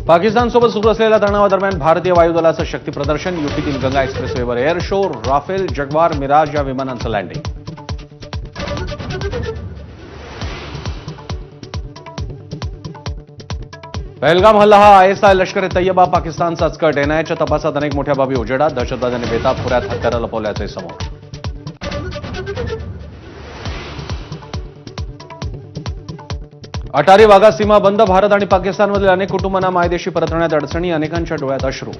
पाकिस्तानसोबत सुरू असलेल्या तणावादरम्यान भारतीय वायुदलाचं शक्ती प्रदर्शन, युपीतील गंगा एक्सप्रेसवेवर air show, Rafale, Jaguar, Mirage या विमानांचं लँडिंग. पहलगाम हल्ला हा आयएसआय लष्कर ए तय्यबा पाकिस्तानचाच कट. एनआयएच्या तपासात अनेक मोठ्या बाबी उजेडात. दहशतवाद्यांनी बेताब खोऱ्यात हत्यारं लपवल्याचे समोर. अटारी वाघा सीमा बंद. भारत आणि पाकिस्तानमधील अनेक कुटुंबांना मायदेशी परतण्यात अडचणी. अनेकांच्या डोळ्यात अश्रू.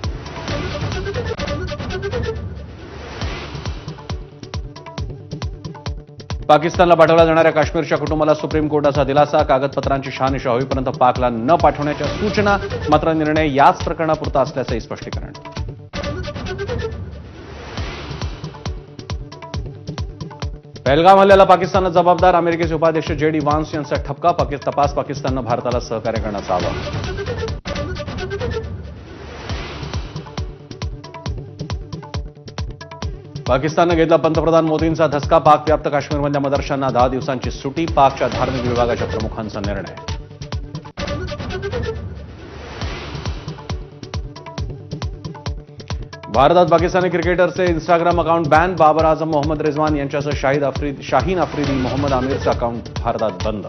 पाकिस्तानला पाठवल्या जाणाऱ्या काश्मीरच्या कुटुंबाला सुप्रीम कोर्टाचा दिलासा. कागदपत्रांची शहानिशा होईपर्यंत पाकला न पाठवण्याच्या सूचना. मात्र निर्णय याच प्रकरणापुरता असल्याचंही स्पष्टीकरण. पहलगाम हल्ल्याला पाकिस्तानला जबाबदार. अमेरिकेचे उपाध्यक्ष जेडी व्हान्स यांचा ठपका. तपास पाकिस्ताननं भारताला सहकार्य करण्याचं आवाहन. पाकिस्ताननं घेतला पंतप्रधान मोदींचा धसका. पाकव्याप्त काश्मीरमधल्या मदरशांना 10 दिवसांची सुटी. पाकच्या धार्मिक विभागाच्या प्रमुखांचा निर्णय. भारतात पाकिस्तानी क्रिकेटरचे Instagram account ban. Babar Azam, Mohammad Rizwan यांच्यासह शाहीन आफ्रिदी, मोहम्मद आमिरचं अकाउंट भारतात बंद.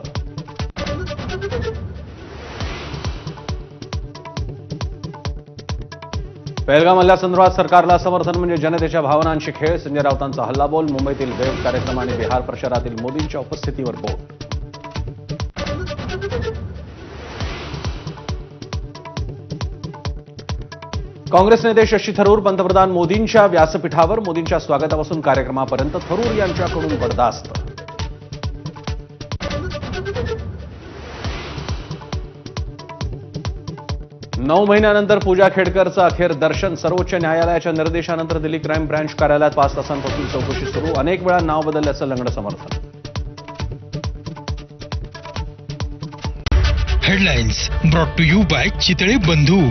पहलगाम हल्ल्यासंदर्भात सरकारला समर्थन म्हणजे जनतेच्या भावनांशी खेळ. संजय राऊतांचा हल्लाबोल. मुंबईतील वेव्ह कार्यक्रम आणि बिहार प्रचारातील मोदींच्या उपस्थितीवर बोट. काँग्रेस नेते शशी थरूर पंतप्रधान मोदींच्या व्यासपीठावर. मोदींच्या स्वागतापासून कार्यक्रमापर्यंत थरूर यांच्याकडून बरदास्त. नऊ महिन्यानंतर पूजा खेडकरचं अखेर दर्शन. सर्वोच्च न्यायालयाच्या निर्देशानंतर दिल्ली क्राईम ब्रँच कार्यालयात 5 तासांपासून चौकशी सुरू. अनेक वेळा नाव बदलल्याचं लंगडं समर्थन. Headlines brought to you by Chitale बंधू.